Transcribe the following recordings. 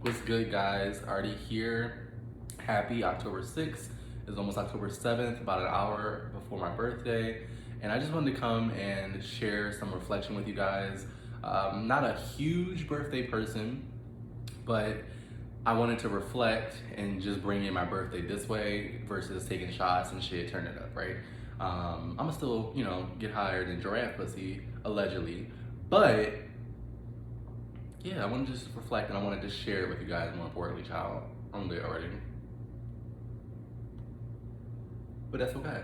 What's good, guys? Arty here. Happy October 6th. It's almost October 7th, about an hour before my birthday. And I just wanted to come and share some reflection with you guys. Not a huge birthday person, but I wanted to reflect and just bring in my birthday this way versus taking shots and shit, turn it up, right? I'ma still, get higher than giraffe pussy, allegedly. But yeah, I want to just reflect and I want to just share it with you guys. More importantly, child, I'm good already, but that's okay.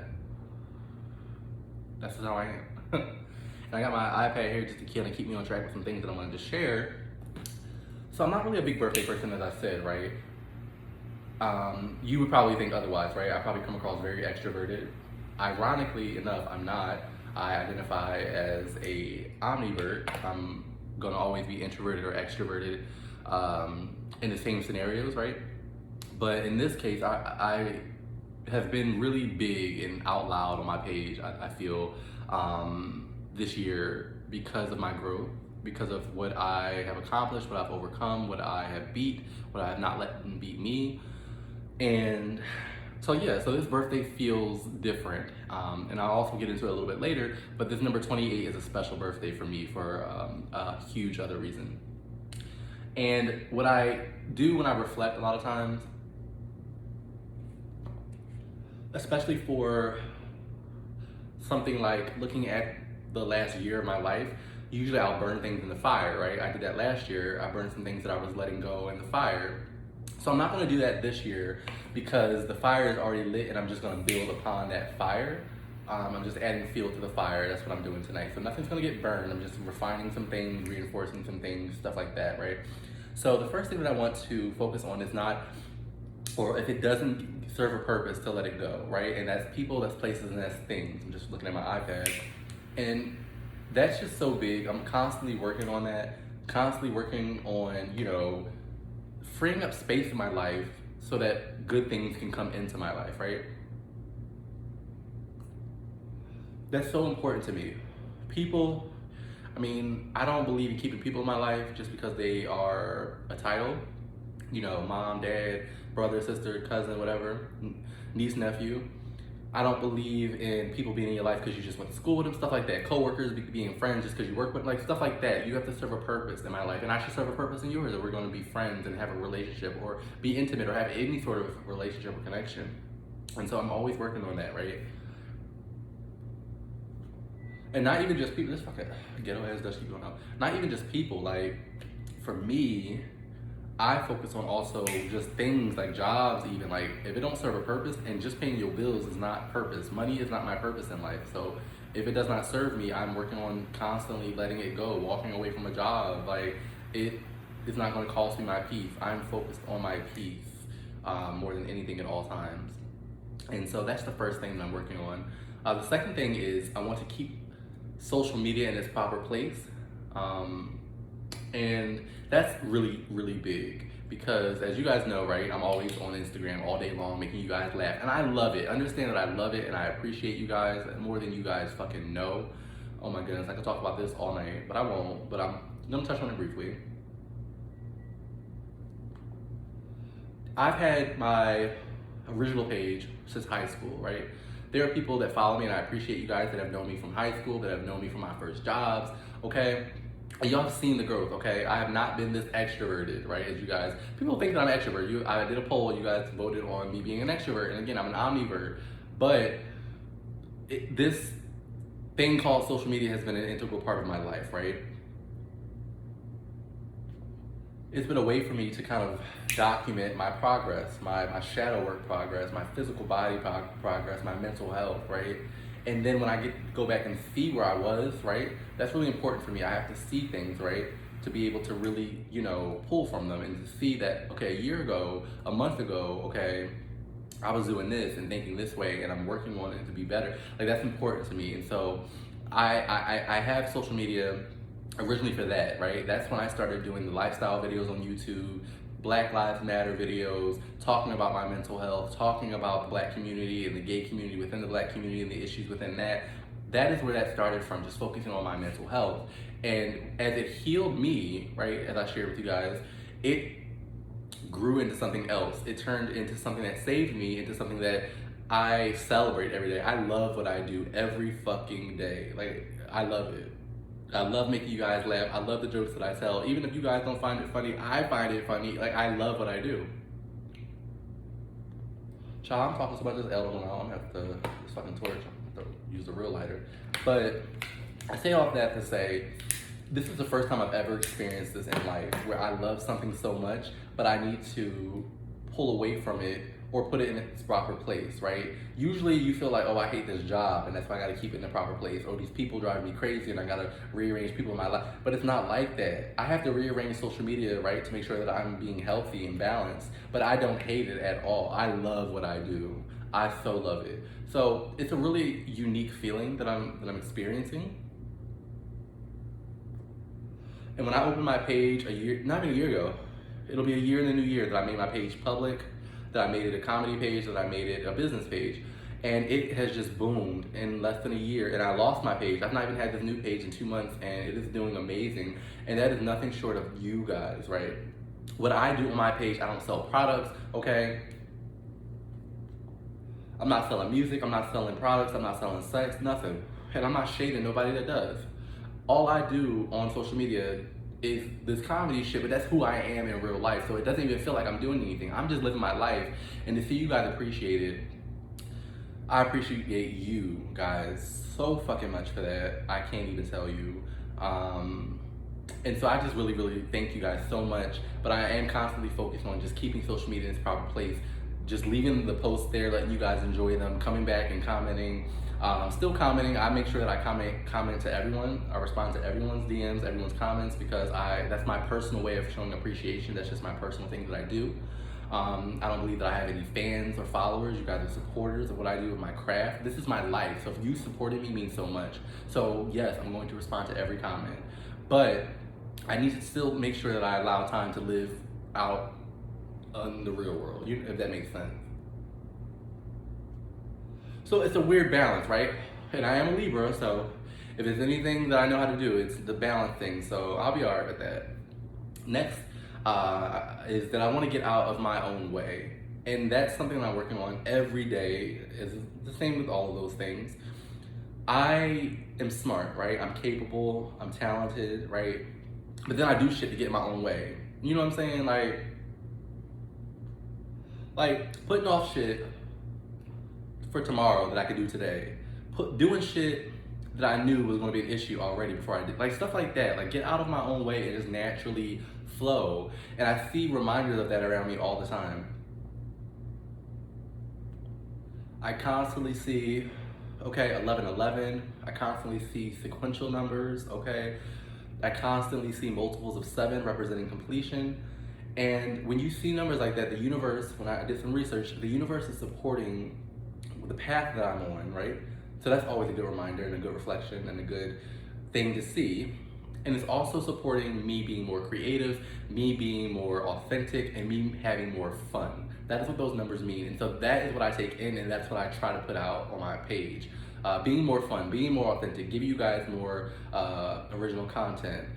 That's just how I am. And I got my iPad here just to kind of keep me on track with some things that I wanted to share. So I'm not really a big birthday person, as I said, right? You would probably think otherwise, right? I probably come across very extroverted. Ironically enough, I'm not. I identify as a omnivert. I'm gonna always be introverted or extroverted in the same scenarios, right? But in this case, I have been really big and out loud on my page, I feel, this year because of my growth, because of what I have accomplished, what I've overcome, what I have beat, what I have not let them beat me. And so this birthday feels different. And I'll also get into it a little bit later, but this number 28 is a special birthday for me for a huge other reason. And what I do when I reflect a lot of times, especially for something like looking at the last year of my life, usually I'll burn things in the fire, right? I did that last year. I burned some things that I was letting go in the fire. So I'm not gonna do that this year because the fire is already lit and I'm just gonna build upon that fire. I'm just adding fuel to the fire. That's what I'm doing tonight. So nothing's gonna get burned. I'm just refining some things, reinforcing some things, stuff like that, right? So the first thing that I want to focus on is not, or if it doesn't serve a purpose, to let it go, right? And that's people, that's places, and that's things. I'm just looking at my iPad. And that's just so big. I'm constantly working on that, constantly working on, freeing up space in my life so that good things can come into my life, right? That's so important to me. People, I don't believe in keeping people in my life just because they are a title. Mom, dad, brother, sister, cousin, whatever, niece, nephew. I don't believe in people being in your life because you just went to school with them, stuff like that. Coworkers being friends just because you work with, stuff like that. You have to serve a purpose in my life, and I should serve a purpose in yours. That we're going to be friends and have a relationship, or be intimate, or have any sort of relationship or connection. And so I'm always working on that, right? And not even just people. This fucking ghetto ass does keep going out. Not even just people. Like, for me, I focus on also just things like jobs, even like if it don't serve a purpose, and just paying your bills is not purpose. Money is not my purpose in life. So if it does not serve me, I'm working on constantly letting it go, walking away from a job. Like, it is not going to cost me my peace. I'm focused on my peace more than anything at all times. And so that's the first thing that I'm working on. The second thing is I want to keep social media in its proper place. And that's really, really big because, as you guys know, right, I'm always on Instagram all day long making you guys laugh. And I love it. Understand that I love it and I appreciate you guys more than you guys fucking know. Oh my goodness, I could talk about this all night, but I won't. But I'm gonna touch on it briefly. I've had my original page since high school, right? There are people that follow me, and I appreciate you guys that have known me from high school, that have known me from my first jobs, okay? And y'all have seen the growth, okay? I have not been this extroverted, right, as you guys. People think that I'm an extrovert. I did a poll, you guys voted on me being an extrovert, and again, I'm an omnivert. But this thing called social media has been an integral part of my life, right? It's been a way for me to kind of document my progress, my shadow work progress, my physical body progress, my mental health, right? And then when I go back and see where I was, right, that's really important for me. I have to see things, right, to be able to really, pull from them and to see that, okay, a year ago, a month ago, okay, I was doing this and thinking this way and I'm working on it to be better. Like, that's important to me. And so I have social media originally for that, right? That's when I started doing the lifestyle videos on YouTube, Black Lives Matter videos, talking about my mental health, talking about the Black community and the gay community within the Black community and the issues within that. That is where that started from, just focusing on my mental health. And as it healed me, right, as I shared with you guys, it grew into something else. It turned into something that saved me, into something that I celebrate every day. I love what I do every fucking day. Like, I love it. I love making you guys laugh. I love the jokes that I tell. Even if you guys don't find it funny, I find it funny. Like, I love what I do. Child, I'm talking so much this elbow now. I'm gonna have to this fucking torch. I'm gonna have to use a real lighter. But I say all of that to say, this is the first time I've ever experienced this in life, where I love something so much, but I need to pull away from it or put it in its proper place, right? Usually you feel like, oh, I hate this job, and that's why I gotta keep it in the proper place. Or these people drive me crazy, and I gotta rearrange people in my life. But it's not like that. I have to rearrange social media, right, to make sure that I'm being healthy and balanced. But I don't hate it at all. I love what I do. I so love it. So it's a really unique feeling that I'm experiencing. And when I opened my page not even a year ago, it'll be a year in the new year that I made my page public, that I made it a comedy page, that I made it a business page. And it has just boomed in less than a year, and I lost my page. I've not even had this new page in 2 months, and it is doing amazing. And that is nothing short of you guys, right? What I do on my page, I don't sell products, okay? I'm not selling music, I'm not selling products, I'm not selling sex, nothing. And I'm not shading nobody that does. All I do on social media is this comedy shit, but that's who I am in real life. So it doesn't even feel like I'm doing anything. I'm just living my life. And to see you guys appreciate it, I appreciate you guys so fucking much for that. I can't even tell you. And so I just really, really thank you guys so much. But I am constantly focused on just keeping social media in its proper place. Just leaving the posts there, letting you guys enjoy them, coming back and commenting. Still commenting. I make sure that I comment to everyone. I respond to everyone's DMs, everyone's comments, because that's my personal way of showing appreciation. That's just my personal thing that I do. I don't believe that I have any fans or followers. You guys are supporters of what I do with my craft. This is my life. So if you supported me, it means so much. So yes, I'm going to respond to every comment. But I need to still make sure that I allow time to live out in the real world, if that makes sense. So it's a weird balance, right? And I am a Libra, so if there's anything that I know how to do, it's the balance thing. So I'll be all right with that. Next is that I want to get out of my own way. And that's something that I'm working on every day. It's the same with all of those things. I am smart, right? I'm capable, I'm talented, right? But then I do shit to get in my own way. You know what I'm saying? Like putting off shit for tomorrow that I could do today. Doing shit that I knew was going to be an issue already before I did. Like stuff like that. Like get out of my own way and just naturally flow. And I see reminders of that around me all the time. I constantly see, okay, 1111. I constantly see sequential numbers, okay? I constantly see multiples of 7 representing completion. And when you see numbers like that, the universe, when I did some research, the universe is supporting the path that I'm on, right? So that's always a good reminder and a good reflection and a good thing to see. And it's also supporting me being more creative, me being more authentic, and me having more fun. That is what those numbers mean. And so that is what I take in, and that's what I try to put out on my page. Being more fun, being more authentic, giving you guys more original content,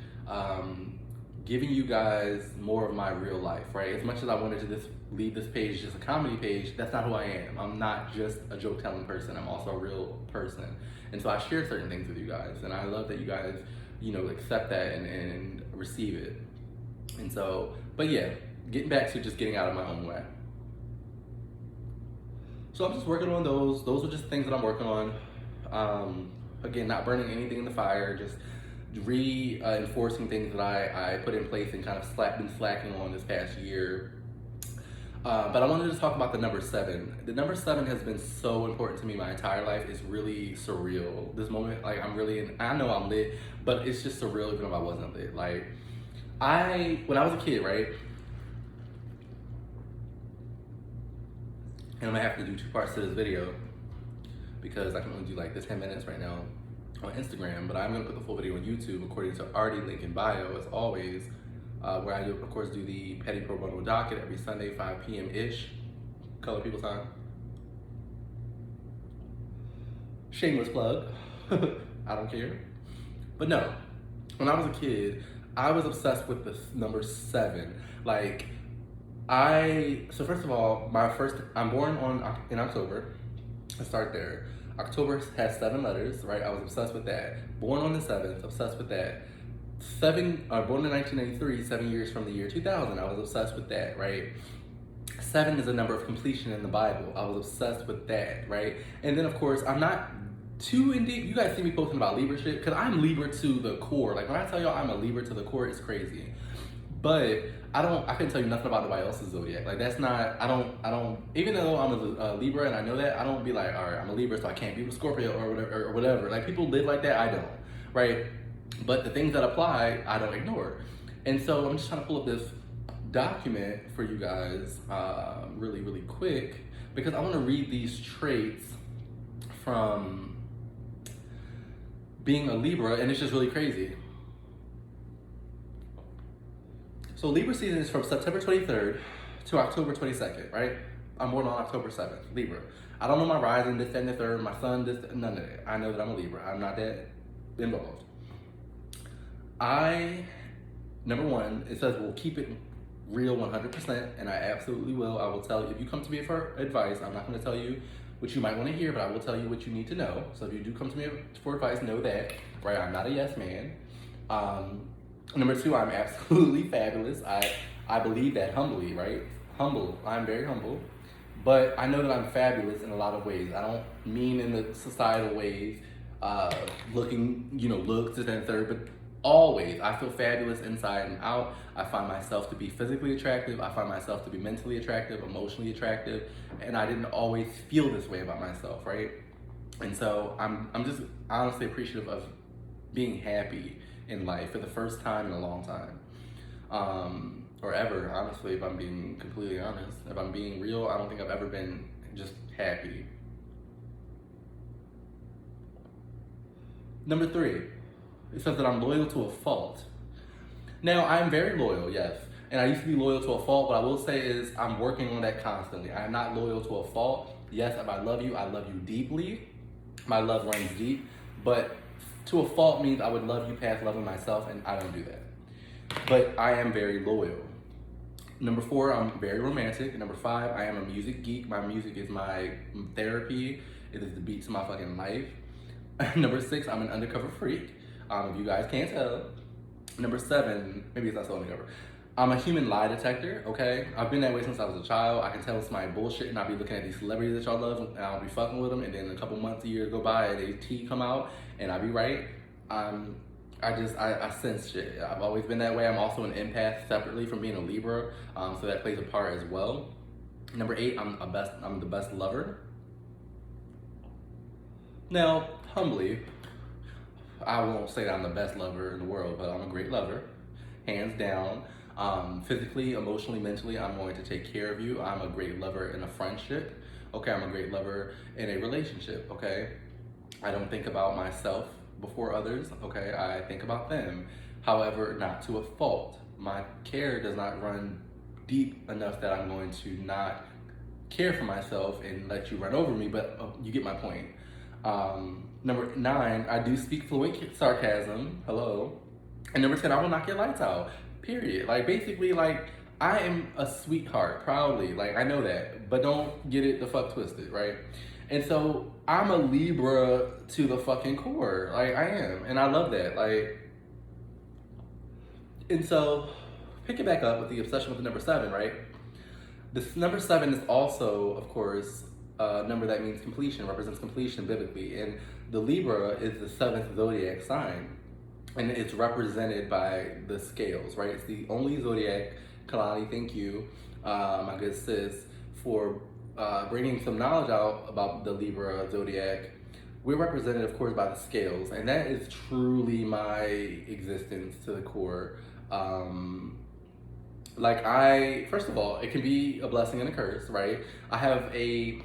giving you guys more of my real life, right? As much as I wanted to leave this page just a comedy page, that's not who I am. I'm not just a joke telling person, I'm also a real person. And so I share certain things with you guys, and I love that you guys, accept that and receive it. And so, but yeah, getting back to just getting out of my own way. So I'm just working on those. Those are just things that I'm working on. Again, not burning anything in the fire, just reinforcing things that I put in place and kind of been slacking on this past year. But I wanted to talk about the number 7. The number 7 has been so important to me my entire life. It's really surreal. This moment, like I know I'm lit, but it's just surreal even if I wasn't lit. Like when I was a kid, right? And I'm gonna have to do 2 parts to this video because I can only do like the 10 minutes right now on Instagram, but I'm gonna put the full video on YouTube according to Arty, link in bio, as always, where I do, of course, do the Petty Pro Bono docket every Sunday, 5 p.m.-ish, color people time. Shameless plug, I don't care. But no, when I was a kid, I was obsessed with the number 7. Like, So first of all, I'm born in October. Let's start there. October has 7 letters, right? I was obsessed with that. Born on the 7th, obsessed with that. Born in 1993, 7 years from the year 2000. I was obsessed with that, right? 7 is a number of completion in the Bible. I was obsessed with that, right? And then, of course, I'm not too in deep. You guys see me posting about Libra shit because I'm Libra to the core. Like when I tell y'all I'm a Libra to the core, it's crazy. But I couldn't tell you nothing about nobody else's zodiac. Like that's not, I don't, even though I'm a Libra and I know that, I don't be like, all right, I'm a Libra, so I can't be with Scorpio or whatever. Like people live like that, I don't, right? But the things that apply, I don't ignore. And so I'm just trying to pull up this document for you guys really, really quick because I want to read these traits from being a Libra, and it's just really crazy. So Libra season is from September 23rd to October 22nd, right? I'm born on October 7th, Libra. I don't know my rising, this, that, and the third, my sun, this, none of that. I know that I'm a Libra. I'm not that involved. Number one, it says we'll keep it real 100%, and I absolutely will. I will tell you, if you come to me for advice, I'm not going to tell you what you might want to hear, but I will tell you what you need to know. So if you do come to me for advice, know that, right? I'm not a yes man. Number two, I'm absolutely fabulous. I believe that humbly, right? Humble. I'm very humble. But I know that I'm fabulous in a lot of ways. I don't mean in the societal ways, looking, looks, this and third, but always. I feel fabulous inside and out. I find myself to be physically attractive. I find myself to be mentally attractive, emotionally attractive. And I didn't always feel this way about myself, right? And so I'm just honestly appreciative of being happy in life for the first time in a long time. Or ever, honestly, if I'm being completely honest. If I'm being real, I don't think I've ever been just happy. Number three, it says that I'm loyal to a fault. Now, I'm very loyal, yes. And I used to be loyal to a fault. What I will say is I'm working on that constantly. I'm not loyal to a fault. Yes, if I love you deeply. My love runs deep. But to a fault means I would love you past loving myself, and I don't do that. But I am very loyal. Number four, I'm very romantic. Number five, I am a music geek. My music is my therapy. It is the beat to my fucking life. Number six, I'm an undercover freak. If you guys can't tell. Number seven, maybe it's not so undercover. I'm a human lie detector, okay? I've been that way since I was a child. I can tell it's my bullshit, and I'll be looking at these celebrities that y'all love, and I'll be fucking with them, and then a couple months, a year go by, and a tea come out, and I'll be right. I sense shit. I've always been that way. I'm also an empath separately from being a Libra, so that plays a part as well. Number eight, I'm the best lover. Now, humbly, I won't say that I'm the best lover in the world, but I'm a great lover, hands down. Physically, emotionally, mentally, I'm going to take care of you. I'm a great lover in a friendship. Okay, I'm a great lover in a relationship. Okay, I don't think about myself before others. Okay, I think about them. However, not to a fault. My care does not run deep enough that I'm going to not care for myself and let you run over me, but you get my point. Number nine, I do speak fluent sarcasm. Hello. And number 10, I will knock your lights out. Period. Like basically, like I am a sweetheart, proudly. Like I know that, but don't get it the fuck twisted, right? And so I'm a Libra to the fucking core. Like I am, and I love that. Like, and so pick it back up with the obsession with the number seven, right? This number seven is also, of course, a number that means completion, represents completion biblically, and the Libra is the seventh zodiac sign. And it's represented by the scales, right? It's the only zodiac, Kalani, thank you, my good sis, for bringing some knowledge out about the Libra zodiac. We're represented, of course, by the scales, and that is truly my existence to the core. First of all, it can be a blessing and a curse, right? I have a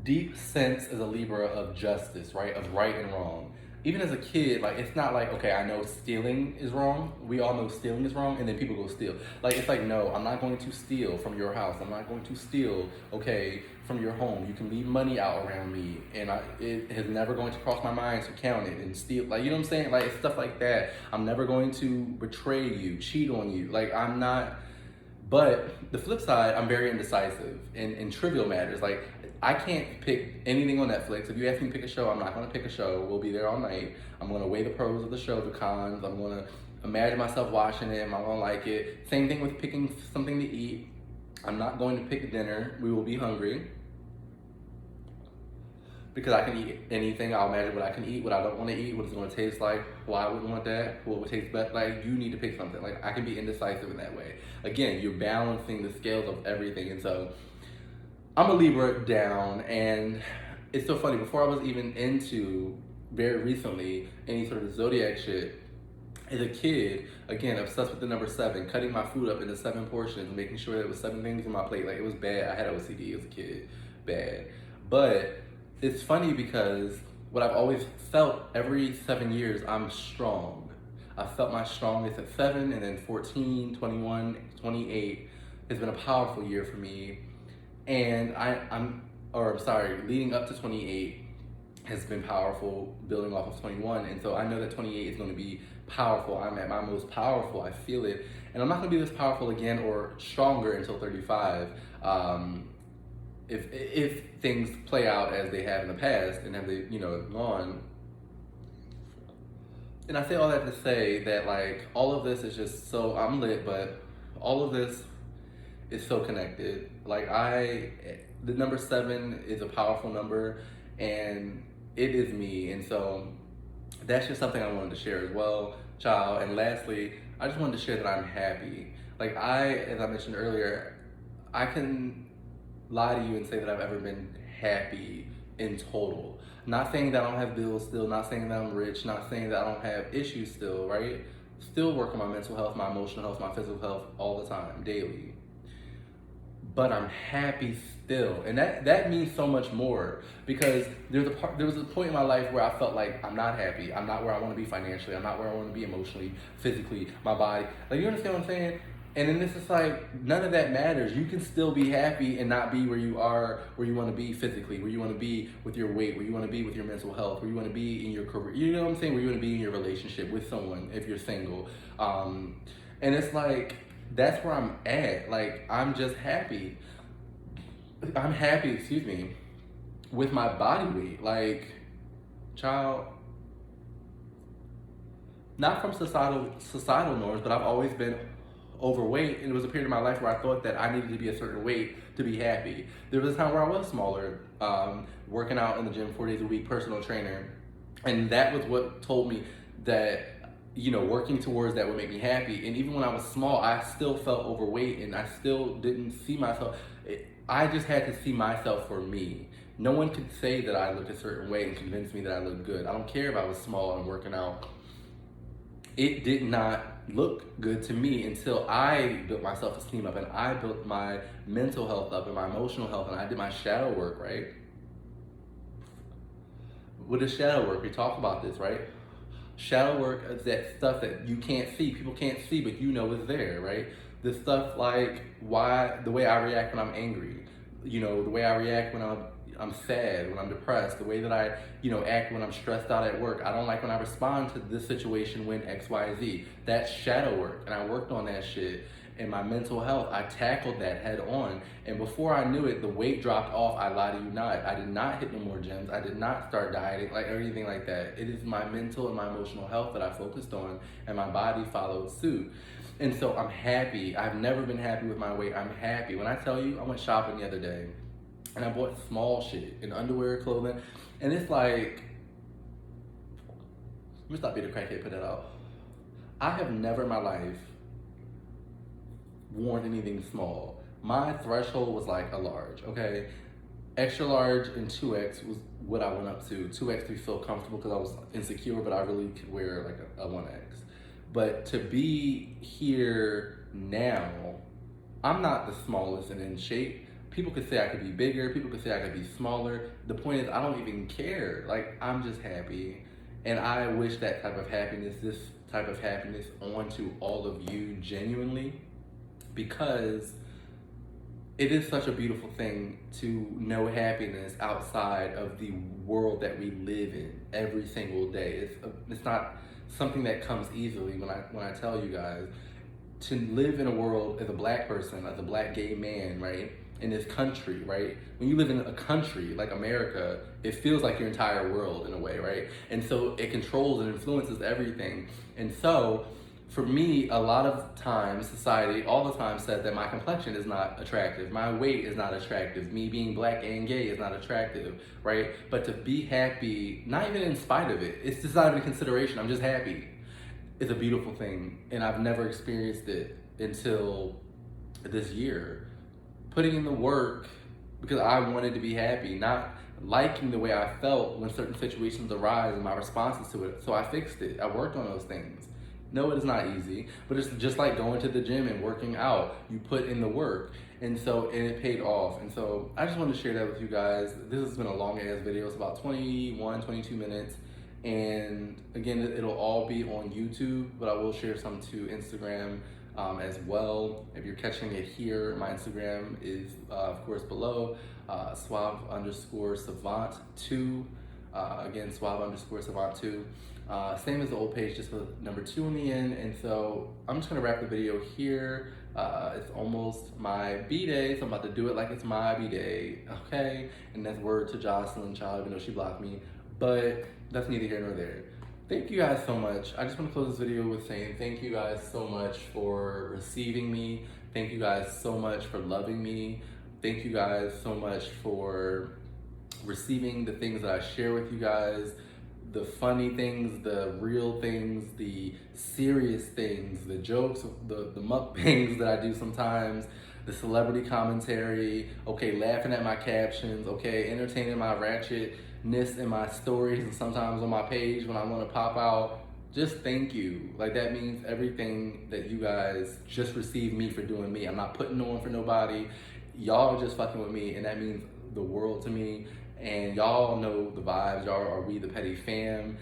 deep sense as a Libra of justice, right? Of right and wrong. Even as a kid, like, it's not like, okay, I know stealing is wrong. We all know stealing is wrong, and then people go steal. Like, it's like, no, I'm not going to steal from your house. I'm not going to steal, okay, from your home. You can leave money out around me, and it is never going to cross my mind to count it and steal. Like, you know what I'm saying? Like, it's stuff like that. I'm never going to betray you, cheat on you. Like, I'm not, But the flip side, I'm very indecisive in trivial matters. Like, I can't pick anything on Netflix. If you ask me to pick a show, I'm not going to pick a show. We'll be there all night. I'm going to weigh the pros of the show, the cons. I'm going to imagine myself watching it. Am I going to like it? Same thing with picking something to eat. I'm not going to pick dinner. We will be hungry. Because I can eat anything. I'll imagine what I can eat, what I don't want to eat, what it's going to taste like, why I wouldn't want that, what would taste better. Like, you need to pick something. Like, I can be indecisive in that way. Again, you're balancing the scales of everything. And so, I'm a Libra down, and it's so funny. Before I was even into, very recently, any sort of zodiac shit, as a kid, again, obsessed with the number 7, cutting my food up into 7 portions, making sure there was 7 things on my plate. Like, it was bad. I had OCD as a kid. Bad. But it's funny because what I've always felt every 7 years, I'm strong. I felt my strongest at 7, and then 14, 21, 28 has been a powerful year for me. And leading up to 28 has been powerful, building off of 21. And so I know that 28 is going to be powerful. I'm at my most powerful. I feel it. And I'm not going to be this powerful again or stronger until 35. If things play out as they have in the past and have they, gone. And I say all that to say that, like, all of this is just so, I'm lit, but all of this is so connected. Like, the number 7 is a powerful number, and it is me. And so that's just something I wanted to share as well, child. And lastly, I just wanted to share that I'm happy. Like, as I mentioned earlier, I can lie to you and say that I've ever been happy in total. Not saying that I don't have bills still, not saying that I'm rich, not saying that I don't have issues still, right? Still work on my mental health, my emotional health, my physical health all the time, daily. But I'm happy still. And that means so much more, because there was a point in my life where I felt like I'm not happy. I'm not where I want to be financially. I'm not where I want to be emotionally, physically, my body. Like, you understand what I'm saying? And then this is like, none of that matters. You can still be happy and not be where you are, where you want to be physically, where you want to be with your weight, where you want to be with your mental health, where you want to be in your career. You know what I'm saying? Where you want to be in your relationship with someone if you're single. And it's like, that's where I'm at. Like, I'm just happy. I'm happy, with my body weight. Like, child, not from societal norms, but I've always been overweight, and it was a period of my life where I thought that I needed to be a certain weight to be happy. There was a time where I was smaller, working out in the gym 4 days a week, personal trainer, and that was what told me that, working towards that would make me happy. And even when I was small, I still felt overweight, and I still didn't see myself. I just had to see myself for me. No one could say that I looked a certain way and convince me that I looked good. I don't care if I was small and working out. It did not look good to me until I built my self-esteem up, and I built my mental health up and my emotional health, and I did my shadow work, right? What is shadow work? We talk about this, right? Shadow work is that stuff that you can't see, people can't see, but you know is there, right? The stuff like the way I react when I'm angry, the way I react when I'm sad, when I'm depressed, the way that I, act when I'm stressed out at work. I don't like when I respond to this situation when X, Y, Z. That's shadow work, and I worked on that shit. And my mental health, I tackled that head on. And before I knew it, the weight dropped off. I lie to you not. I did not hit no more gyms. I did not start dieting, like, or anything like that. It is my mental and my emotional health that I focused on, and my body followed suit. And so I'm happy. I've never been happy with my weight. I'm happy. When I tell you, I went shopping the other day, and I bought small shit in underwear, clothing, and it's like, let me stop being a crackhead, put that out. I have never in my life worn anything small. My threshold was like a large, okay? Extra large and 2X was what I went up to. 2X to feel comfortable because I was insecure, but I really could wear like a 1X. But to be here now, I'm not the smallest and in shape. People could say I could be bigger, people could say I could be smaller. The point is, I don't even care. Like, I'm just happy. And I wish that type of happiness, this type of happiness, onto all of you genuinely, because it is such a beautiful thing to know happiness outside of the world that we live in every single day. It's not something that comes easily when I tell you guys. to live in a world as a black person, as a black gay man, right, in this country, right? When you live in a country like America, it feels like your entire world in a way, right? And so it controls and influences everything. And so for me, a lot of times, society all the time said that my complexion is not attractive, my weight is not attractive, me being black and gay is not attractive, right? But to be happy, not even in spite of it, it's just not even a consideration, I'm just happy. It's a beautiful thing, and I've never experienced it until this year. Putting in the work because I wanted to be happy, not liking the way I felt when certain situations arise and my responses to it. So I fixed it. I worked on those things. No, it is not easy, but it's just like going to the gym and working out. You put in the work, and it paid off. And so I just wanted to share that with you guys. This has been a long ass video. It's about 22 minutes. And again, it'll all be on YouTube, but I will share some to Instagram as well. If you're catching it here, my Instagram is of course below, suave_savant2. Again, suave_savant2. Same as the old page, just with number 2 on the end. And so I'm just gonna wrap the video here. It's almost my B-day, so I'm about to do it like it's my B-day, okay? And that's word to Jocelyn, child, even though she blocked me. But that's neither here nor there. Thank you guys so much. I just want to close this video with saying thank you guys so much for receiving me. Thank you guys so much for loving me. Thank you guys so much for receiving the things that I share with you guys, the funny things, the real things, the serious things, the jokes, the mukbangs that I do sometimes, the celebrity commentary, okay, laughing at my captions, okay, entertaining my ratchetness in my stories and sometimes on my page when I want to pop out. Just thank you. Like, that means everything that you guys just received me for doing me. I'm not putting on for nobody. Y'all are just fucking with me, and that means the world to me. And y'all know the vibes. Y'all are We the Petty Fam.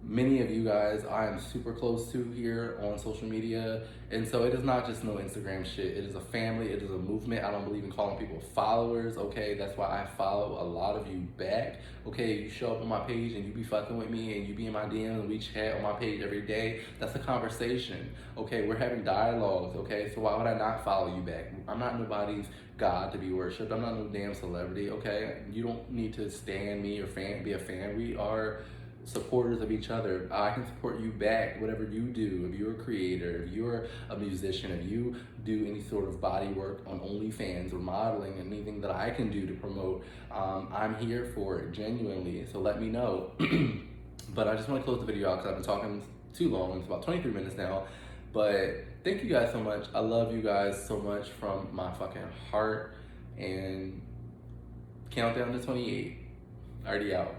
Many of you guys I am super close to here on social media. And so it is not just no Instagram shit. It is a family. It is a movement. I don't believe in calling people followers, okay? That's why I follow a lot of you back, okay? You show up on my page and you be fucking with me and you be in my DMs and we chat on my page every day. That's a conversation, okay? We're having dialogues, okay? So why would I not follow you back? I'm not nobody's God to be worshipped. I'm not no damn celebrity, okay? You don't need to stand me or be a fan. We are supporters of each other. I can support you back, whatever you do. If you're a creator, if you're a musician, if you do any sort of body work on OnlyFans or modeling, anything that I can do to promote, I'm here for it, genuinely. So let me know. But I just want to close the video out because I've been talking too long. It's about 23 minutes now. But thank you guys so much. I love you guys so much from my fucking heart. And countdown to 28. Already out.